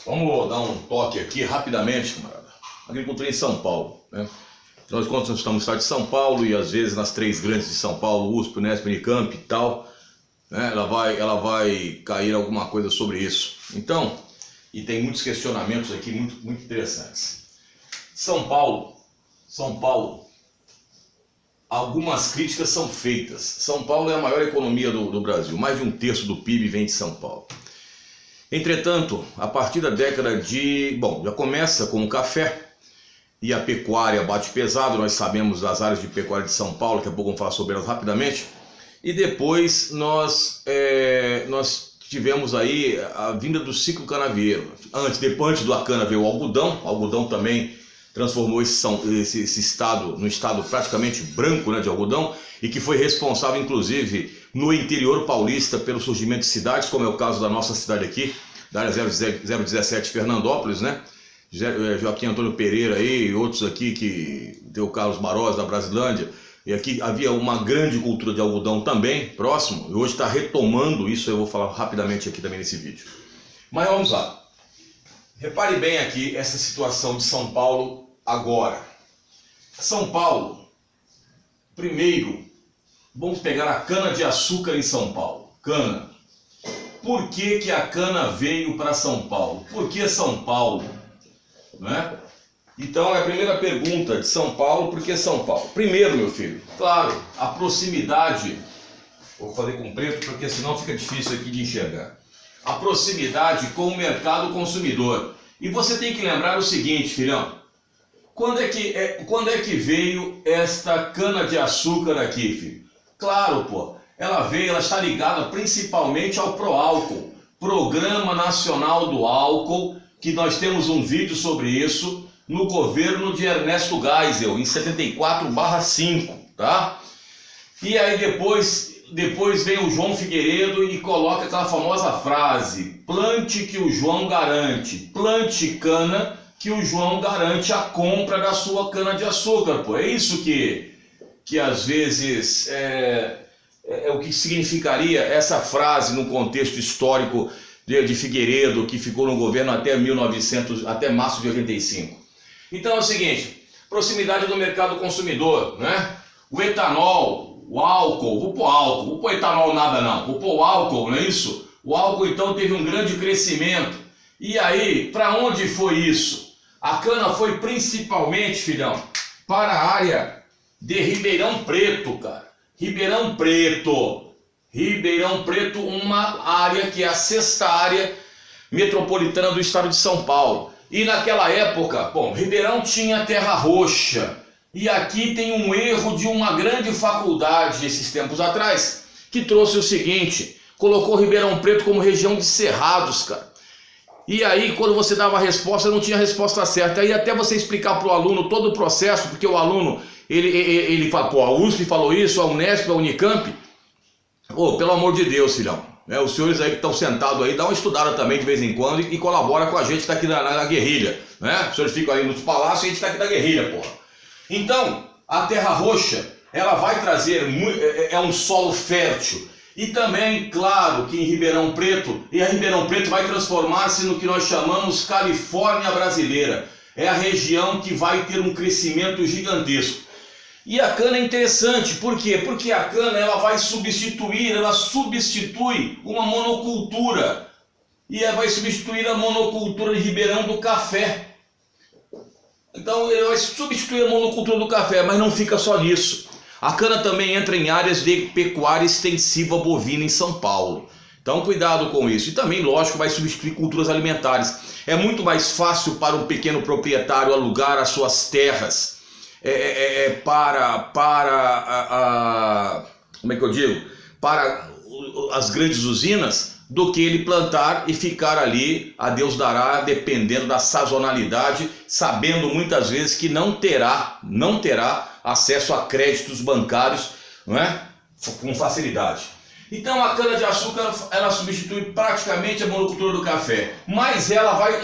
Vamos dar um toque aqui rapidamente, camarada. Agricultura em São Paulo, né? Nós estamos no estado de São Paulo e às vezes nas três grandes de São Paulo, USP, Unesp, Unicamp e tal, né? Ela vai cair alguma coisa sobre isso. Então, e tem muitos questionamentos aqui muito interessantes. São Paulo, algumas críticas são feitas. São Paulo é a maior economia do Brasil, mais de 1/3 do PIB vem de São Paulo. Entretanto, a partir da década de... já começa com o café e a pecuária bate pesado, nós sabemos das áreas de pecuária de São Paulo, daqui a pouco vamos falar sobre elas rapidamente. E depois nós tivemos aí a vinda do ciclo canavieiro. Depois da cana veio o algodão também transformou esse estado num estado praticamente branco, né, de algodão, e que foi responsável inclusive no interior paulista pelo surgimento de cidades, como é o caso da nossa cidade aqui, da área 017 Fernandópolis, né? Joaquim Antônio Pereira aí, e outros aqui, que tem o Carlos Barós da Brasilândia, e aqui havia uma grande cultura de algodão também, próximo, e hoje está retomando isso, eu vou falar rapidamente aqui também nesse vídeo. Mas vamos lá. Repare bem aqui essa situação de São Paulo agora. São Paulo, primeiro, vamos pegar a cana-de-açúcar em São Paulo. Cana. Por que a cana veio para São Paulo? Por que São Paulo? Né? Então, é a primeira pergunta de São Paulo, por que São Paulo? Primeiro, meu filho, claro, a proximidade, vou fazer com preto porque senão fica difícil aqui de enxergar. A proximidade com o mercado consumidor. E você tem que lembrar o seguinte, filhão, quando é que veio esta cana-de-açúcar aqui, filho? Claro, pô, ela está ligada principalmente ao Proálcool, Programa Nacional do Álcool, que nós temos um vídeo sobre isso no governo de Ernesto Geisel, em 74/5, tá? E aí depois vem o João Figueiredo e coloca aquela famosa frase: plante que o João garante, plante cana que o João garante a compra da sua cana-de-açúcar, pô. É isso que às vezes é o que significaria essa frase no contexto histórico de Figueiredo, que ficou no governo até março de 85. Então é o seguinte, proximidade do mercado consumidor, né? O etanol, o álcool, vou pôr etanol nada não, vou pôr o álcool, não é isso? O álcool então teve um grande crescimento. E aí, para onde foi isso? A cana foi principalmente, filhão, para a área de Ribeirão Preto, cara. Ribeirão Preto, uma área que é a 6ª área metropolitana do estado de São Paulo. E naquela época, Ribeirão tinha terra roxa. E aqui tem um erro de uma grande faculdade, esses tempos atrás, que trouxe o seguinte, colocou Ribeirão Preto como região de cerrados, cara. E aí, quando você dava a resposta, não tinha a resposta certa. Aí até você explicar para o aluno todo o processo, porque o aluno, ele fala, a USP falou isso, a Unesp, a Unicamp. Pelo amor de Deus, filhão. Os senhores aí que estão sentados aí, dá uma estudada também de vez em quando e colabora com a gente que está aqui na guerrilha, né? Os senhores ficam aí nos palácios e a gente está aqui na guerrilha, porra. Então, a terra roxa, ela vai trazer, é um solo fértil. E também, claro, que em Ribeirão Preto, e a Ribeirão Preto vai transformar-se no que nós chamamos Califórnia brasileira. É a região que vai ter um crescimento gigantesco. E a cana é interessante, por quê? Porque a cana ela substitui uma monocultura. E ela vai substituir a monocultura de Ribeirão do café. Então ele vai substituir a monocultura do café, mas não fica só nisso. A cana também entra em áreas de pecuária extensiva bovina em São Paulo. Então cuidado com isso. E também, lógico, vai substituir culturas alimentares. É muito mais fácil para um pequeno proprietário alugar as suas terras para as grandes usinas, do que ele plantar e ficar ali, a Deus dará, dependendo da sazonalidade, sabendo muitas vezes que não terá acesso a créditos bancários, não é? Com facilidade. Então a cana-de-açúcar ela substitui praticamente a monocultura do café, mas ela vai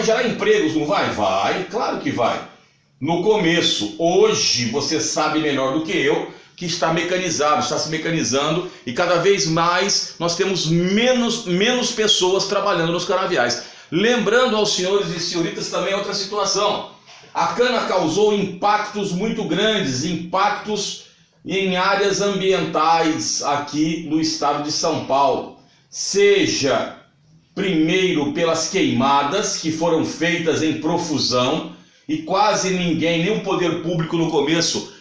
gerar empregos, não vai? Vai, claro que vai. No começo, hoje você sabe melhor do que eu, que está mecanizado, está se mecanizando e cada vez mais nós temos menos pessoas trabalhando nos canaviais. Lembrando aos senhores e senhoritas também outra situação. A cana causou impactos muito grandes, impactos em áreas ambientais aqui no estado de São Paulo. Seja primeiro pelas queimadas que foram feitas em profusão e quase ninguém, nem o poder público no começo,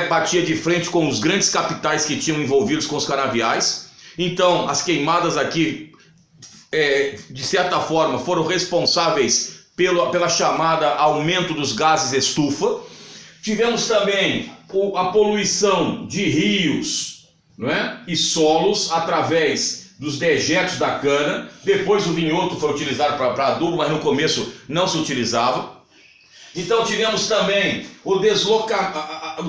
batia de frente com os grandes capitais que tinham envolvidos com os canaviais. Então as queimadas aqui, de certa forma, foram responsáveis pela chamada aumento dos gases estufa. Tivemos também a poluição de rios, e solos através dos dejetos da cana. Depois o vinhoto foi utilizado para adubo, mas no começo não se utilizava. Então tivemos também o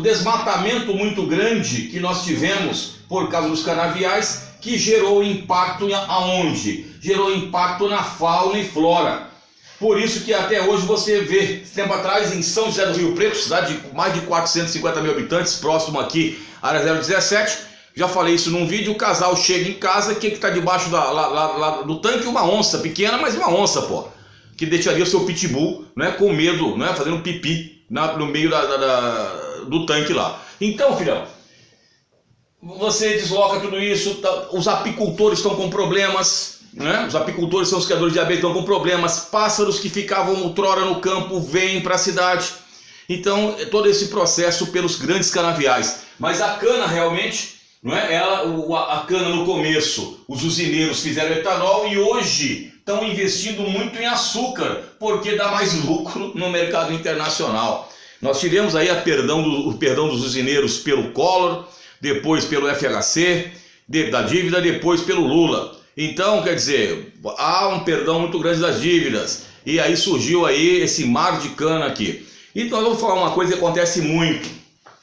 desmatamento muito grande que nós tivemos por causa dos canaviais, que gerou impacto aonde? Gerou impacto na fauna e flora. Por isso que até hoje você vê, tempo atrás em São José do Rio Preto, cidade de mais de 450 mil habitantes, próximo aqui, área 017, já falei isso num vídeo, o casal chega em casa, o que está debaixo do tanque? Uma onça, pequena, mas uma onça, pô, que deixaria o seu pitbull, com medo, fazendo pipi no meio do tanque lá. Então, filhão, você desloca tudo isso, os apicultores estão com problemas, os apicultores são os criadores de abelha, estão com problemas, pássaros que ficavam outrora no campo vêm para a cidade. Então, todo esse processo pelos grandes canaviais. Mas a cana realmente, a cana no começo, os usineiros fizeram etanol e hoje estão investindo muito em açúcar, porque dá mais lucro no mercado internacional. Nós tivemos aí o perdão dos usineiros pelo Collor, depois pelo FHC, da dívida, depois pelo Lula. Então, quer dizer, há um perdão muito grande das dívidas. E aí surgiu aí esse mar de cana aqui. Então, eu vou falar uma coisa que acontece muito.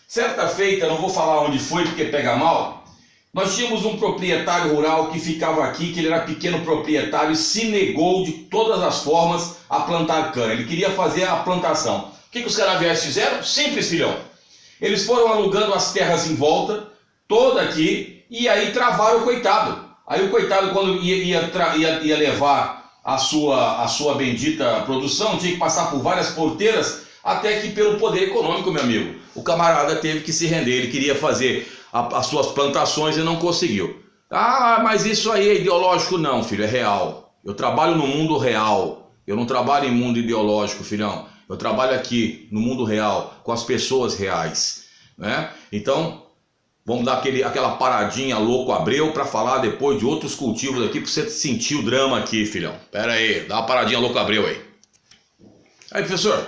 Certa feita, não vou falar onde foi porque pega mal, nós tínhamos um proprietário rural que ficava aqui, que ele era pequeno proprietário e se negou de todas as formas a plantar cana. Ele queria fazer a plantação. O que os canaviais fizeram? Simples, filhão. Eles foram alugando as terras em volta, toda aqui, e aí travaram o coitado. Aí o coitado, quando ia levar a sua bendita produção, tinha que passar por várias porteiras, até que pelo poder econômico, meu amigo, o camarada teve que se render. Ele queria fazer as suas plantações e não conseguiu. Ah, mas isso aí é ideológico? Não, filho, é real. Eu trabalho no mundo real. Eu não trabalho em mundo ideológico, filhão. Eu trabalho aqui no mundo real, com as pessoas reais, Então, vamos dar aquela paradinha louco Abreu para falar depois de outros cultivos aqui, para você sentir o drama aqui, filhão. Pera aí, dá uma paradinha louco Abreu aí. Aí, professor,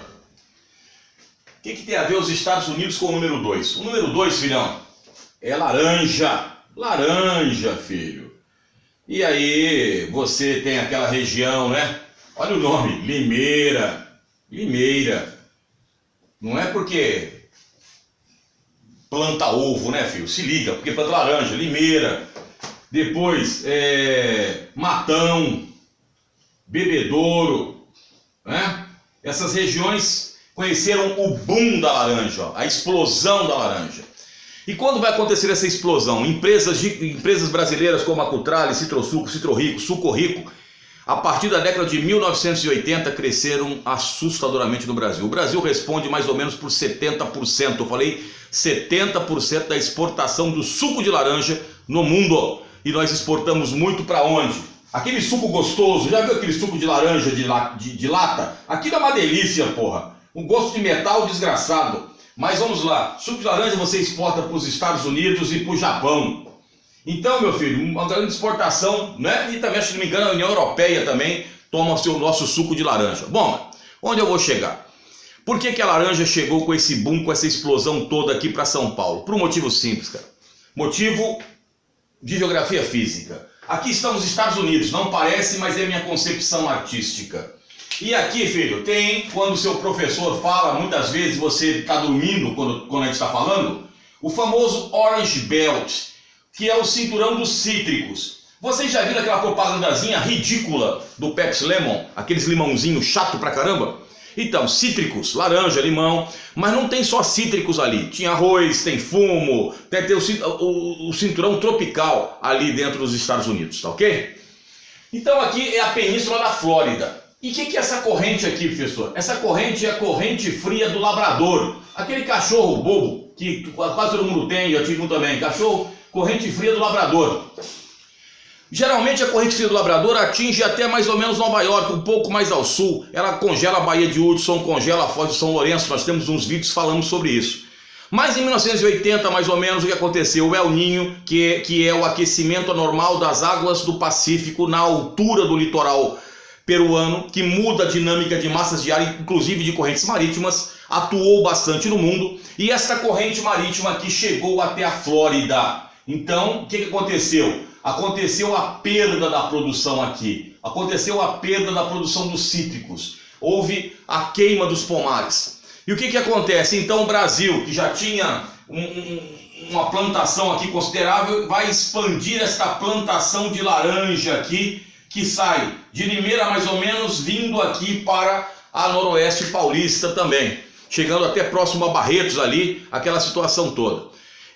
o que tem a ver os Estados Unidos com o número 2? O número 2, filhão, é laranja. Laranja, filho. E aí, você tem aquela região, Olha o nome, Limeira. Limeira. Não é porque planta ovo, filho? Se liga, porque planta laranja, Limeira. Depois, Matão, Bebedouro, Essas regiões conheceram o boom da laranja, a explosão da laranja. E quando vai acontecer essa explosão? Empresas brasileiras como a Cutrale, Citrosuco, Citrorico, Sucorico, a partir da década de 1980 cresceram assustadoramente no Brasil. O Brasil responde mais ou menos por 70%, eu falei 70% da exportação do suco de laranja no mundo. E nós exportamos muito para onde? Aquele suco gostoso, já viu aquele suco de laranja de lata? Aquilo é uma delícia, porra. Um gosto de metal desgraçado. Mas vamos lá, suco de laranja você exporta para os Estados Unidos e para o Japão. Então, meu filho, uma grande exportação, E também, se não me engano, a União Europeia também toma o nosso suco de laranja. Bom, onde eu vou chegar? Por que a laranja chegou com esse boom, com essa explosão toda aqui para São Paulo? Por um motivo simples, cara. Motivo de geografia física. Aqui estão os Estados Unidos, não parece, mas é minha concepção artística. E aqui, filho, tem, quando o seu professor fala, muitas vezes você está dormindo quando a gente está falando, o famoso Orange Belt, que é o cinturão dos cítricos. Vocês já viram aquela propagandazinha ridícula do Pepsi Lemon, aqueles limãozinhos chato pra caramba? Então, cítricos, laranja, limão, mas não tem só cítricos ali. Tinha arroz, tem fumo, tem o cinturão tropical ali dentro dos Estados Unidos, tá ok? Então aqui é a península da Flórida. E o que é essa corrente aqui, professor? Essa corrente é a corrente fria do Labrador. Aquele cachorro bobo que quase todo mundo tem, eu tive um também. Cachorro, corrente fria do Labrador. Geralmente a corrente fria do Labrador atinge até mais ou menos Nova York, um pouco mais ao sul. Ela congela a Baía de Hudson, congela a Foz de São Lourenço. Nós temos uns vídeos falando sobre isso. Mas em 1980, mais ou menos, o que aconteceu? O El Niño, que é o aquecimento anormal das águas do Pacífico na altura do litoral peruano, que muda a dinâmica de massas de ar, inclusive de correntes marítimas, atuou bastante no mundo. E essa corrente marítima aqui chegou até a Flórida. Então, o que aconteceu? Aconteceu a perda da produção aqui. Aconteceu a perda da produção dos cítricos. Houve a queima dos pomares. E o que acontece? Então o Brasil, que já tinha uma plantação aqui considerável, vai expandir esta plantação de laranja aqui, que sai de Limeira mais ou menos, vindo aqui para a Noroeste Paulista também, chegando até próximo a Barretos ali, aquela situação toda.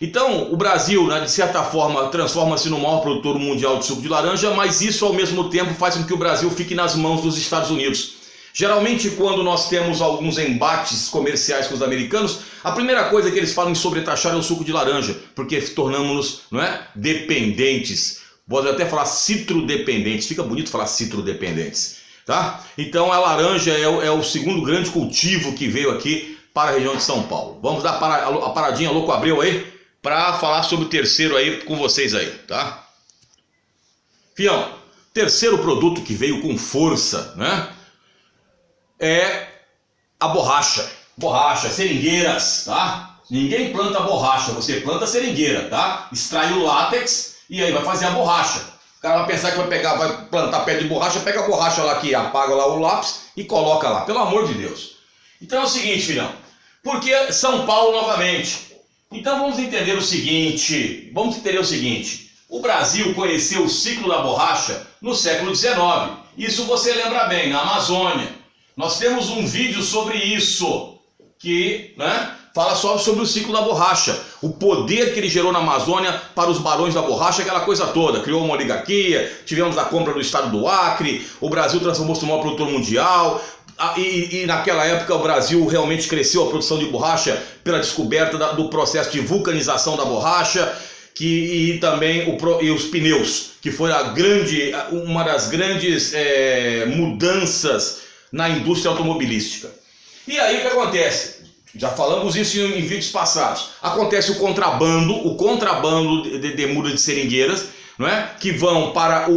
Então o Brasil, né, de certa forma, transforma-se no maior produtor mundial de suco de laranja, mas isso ao mesmo tempo faz com que o Brasil fique nas mãos dos Estados Unidos. Geralmente, quando nós temos alguns embates comerciais com os americanos, a primeira coisa que eles falam em sobretaxar é o suco de laranja, porque tornamos-nos, não é, dependentes. Pode até falar citrodependentes, fica bonito falar citrodependentes, tá? Então a laranja é o segundo grande cultivo que veio aqui para a região de São Paulo. Vamos dar a paradinha Louco Abreu aí, para falar sobre o terceiro aí com vocês aí, tá? Fião, terceiro produto que veio com força, né? É a borracha. Borracha, seringueiras, tá? Ninguém planta borracha, você planta seringueira, tá? Extrai o látex e aí vai fazer a borracha. O cara vai pensar que vai plantar pé de borracha, pega a borracha lá que apaga lá o lápis e coloca lá, pelo amor de Deus. Então é o seguinte, filhão, porque São Paulo novamente. Então vamos entender o seguinte, o Brasil conheceu o ciclo da borracha no século XIX. Isso você lembra bem, na Amazônia. Nós temos um vídeo sobre isso, que, né, fala só sobre o ciclo da borracha, o poder que ele gerou na Amazônia para os barões da borracha, aquela coisa toda. Criou uma oligarquia, tivemos a compra do estado do Acre, o Brasil transformou-se no maior produtor mundial, e naquela época o Brasil realmente cresceu a produção de borracha pela descoberta do processo de vulcanização da borracha, e também os pneus, que foi uma das grandes mudanças na indústria automobilística. E aí o que acontece? Já falamos isso em vídeos passados. Acontece o contrabando de muda de seringueiras, não é? Que vão para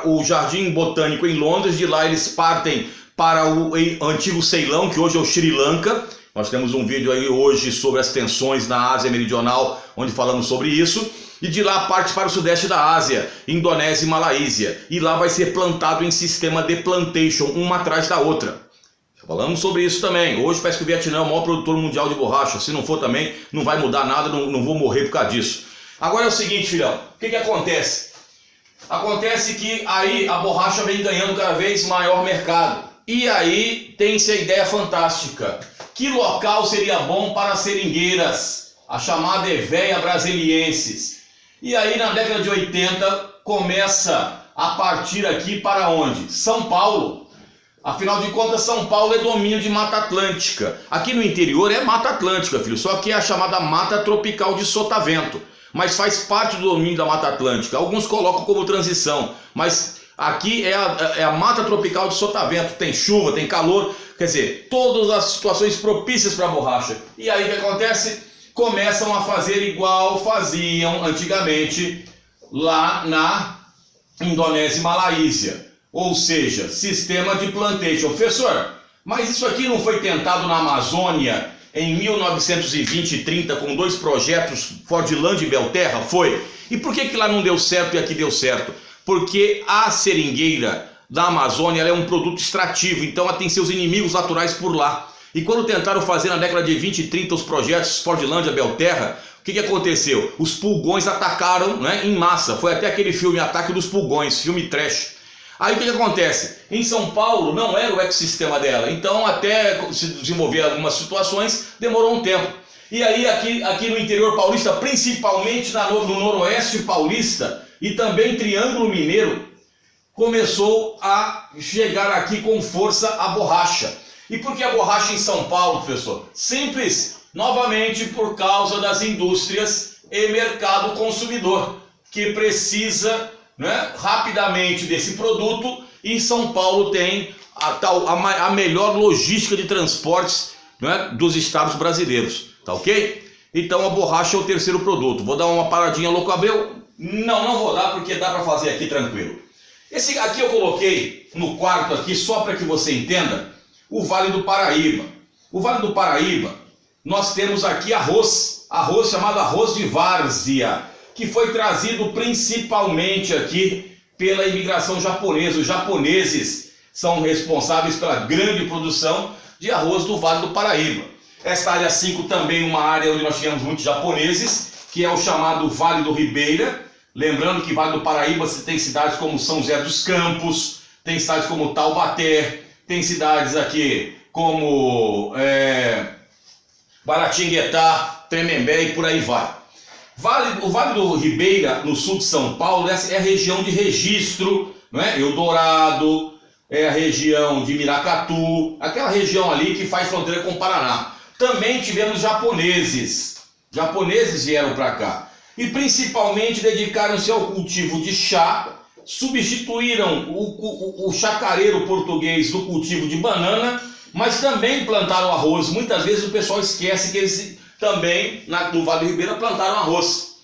o Jardim Botânico em Londres. De lá eles partem para o antigo Ceilão, que hoje é o Sri Lanka. Nós temos um vídeo aí hoje sobre as tensões na Ásia Meridional, onde falamos sobre isso. E de lá parte para o sudeste da Ásia, Indonésia e Malásia. E lá vai ser plantado em sistema de plantation, uma atrás da outra. Falamos sobre isso também. Hoje parece que o Vietnã é o maior produtor mundial de borracha. Se não for também, não vai mudar nada, não vou morrer por causa disso. Agora é o seguinte, filhão, o que acontece? Acontece que aí a borracha vem ganhando cada vez maior mercado. E aí tem-se a ideia fantástica. Que local seria bom para seringueiras? A chamada Hevea brasiliensis. E aí na década de 80 começa a partir aqui para onde? São Paulo. Afinal de contas, São Paulo é domínio de Mata Atlântica. Aqui no interior é Mata Atlântica, filho, só que é a chamada Mata Tropical de Sotavento. Mas faz parte do domínio da Mata Atlântica. Alguns colocam como transição, mas aqui é a Mata Tropical de Sotavento. Tem chuva, tem calor, quer dizer, todas as situações propícias para a borracha. E aí o que acontece? Começam a fazer igual faziam antigamente lá na Indonésia e Malásia. Ou seja, sistema de plantation. Professor, mas isso aqui não foi tentado na Amazônia em 1920 e 30 com 2 projetos, Fordland e Belterra? Foi. E por que lá não deu certo e aqui deu certo? Porque a seringueira da Amazônia ela é um produto extrativo, então ela tem seus inimigos naturais por lá. E quando tentaram fazer na década de 20 e 30 os projetos Fordland e Belterra, o que aconteceu? Os pulgões atacaram, né, em massa. Foi até aquele filme Ataque dos Pulgões, filme trash. Aí o que acontece? Em São Paulo não era o ecossistema dela, então até se desenvolver algumas situações demorou um tempo. E aí aqui no interior paulista, principalmente no noroeste paulista e também Triângulo Mineiro, começou a chegar aqui com força a borracha. E por que a borracha em São Paulo, professor? Simples, novamente por causa das indústrias e mercado consumidor, que precisa, né, rapidamente desse produto, e São Paulo tem a melhor logística de transportes, né, dos estados brasileiros, tá ok? Então a borracha é o terceiro produto. Vou dar uma paradinha, Louco Abreu? Não vou dar, porque dá para fazer aqui tranquilo. Esse aqui eu coloquei no quarto aqui só para que você entenda o Vale do Paraíba. O Vale do Paraíba, nós temos aqui arroz chamado arroz de várzea, que foi trazido principalmente aqui pela imigração japonesa. Os japoneses são responsáveis pela grande produção de arroz do Vale do Paraíba. Esta área 5 também uma área onde nós tivemos muitos japoneses, que é o chamado Vale do Ribeira. Lembrando que Vale do Paraíba você tem cidades como São José dos Campos, tem cidades como Taubaté, tem cidades aqui como Baratinguetá, Tremembé e por aí vai. O Vale do Ribeira, no sul de São Paulo, essa é a região de registro, não é? Eldorado, é a região de Miracatu, aquela região ali que faz fronteira com o Paraná. Também tivemos japoneses vieram para cá. E principalmente dedicaram-se ao cultivo de chá, substituíram o chacareiro português do cultivo de banana, mas também plantaram arroz. Muitas vezes o pessoal esquece que eles também, no Vale do Ribeira, plantaram arroz.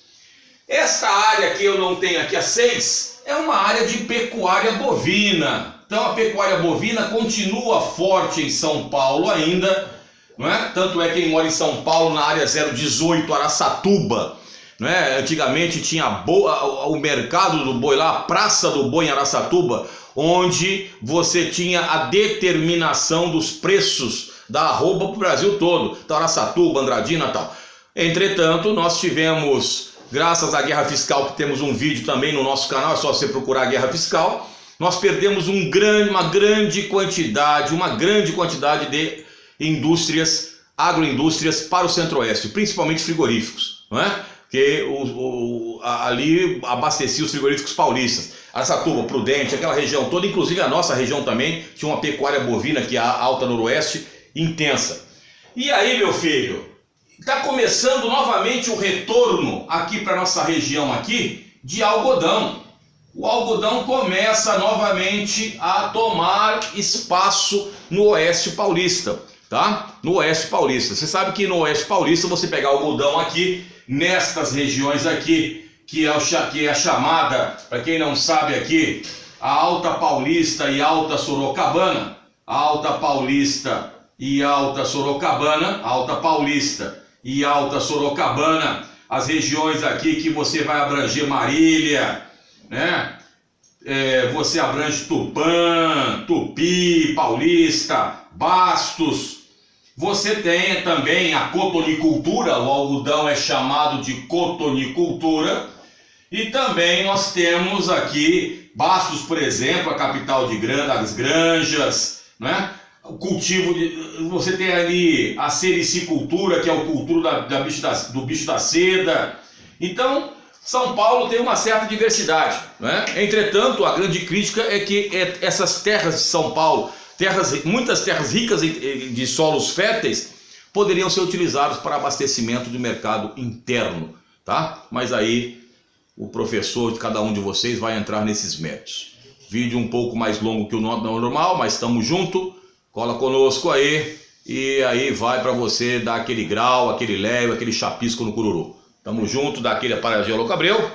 Essa área que eu não tenho aqui, a 6, é uma área de pecuária bovina. Então a pecuária bovina continua forte em São Paulo ainda, não é? Tanto é que quem mora em São Paulo, na área 018, Araçatuba, não é? Antigamente tinha o mercado do boi lá, a Praça do Boi em Araçatuba, onde você tinha a determinação dos preços da arroba para o Brasil todo, então Araçatuba, Andradina e tal. Entretanto, nós tivemos, graças à guerra fiscal, que temos um vídeo também no nosso canal, é só você procurar a guerra fiscal, nós perdemos uma grande quantidade de indústrias, agroindústrias para o centro-oeste, principalmente frigoríficos, não é? Que ali abastecia os frigoríficos paulistas, Araçatuba, Prudente, aquela região toda, inclusive a nossa região também, tinha uma pecuária bovina, que é a Alta Noroeste, intensa. E aí, meu filho, está começando novamente o retorno aqui para nossa região aqui de algodão. O algodão começa novamente a tomar espaço no Oeste Paulista, tá? No Oeste Paulista. Você sabe que no Oeste Paulista você pegar algodão aqui, nestas regiões aqui, que é a chamada, para quem não sabe aqui, a Alta Paulista e Alta Sorocabana, Alta Paulista e Alta Sorocabana, Alta Paulista e Alta Sorocabana, as regiões aqui que você vai abranger Marília, né? Você abrange Tupã, Tupi, Paulista, Bastos. Você tem também a cotonicultura, o algodão é chamado de cotonicultura. E também nós temos aqui Bastos, por exemplo, a capital das granjas, né? O cultivo você tem ali a sericicultura, que é o cultura do bicho da seda. Então, São Paulo tem uma certa diversidade, né? Entretanto, a grande crítica é que essas terras de São Paulo, muitas terras ricas de solos férteis, poderiam ser utilizadas para abastecimento do mercado interno, tá? Mas aí o professor de cada um de vocês vai entrar nesses méritos. Vídeo um pouco mais longo que o normal, mas estamos junto. Cola conosco aí e aí vai para você dar aquele grau, aquele leve, aquele chapisco no cururu. Tamo junto, dá aquele paradinha Louco Abreu.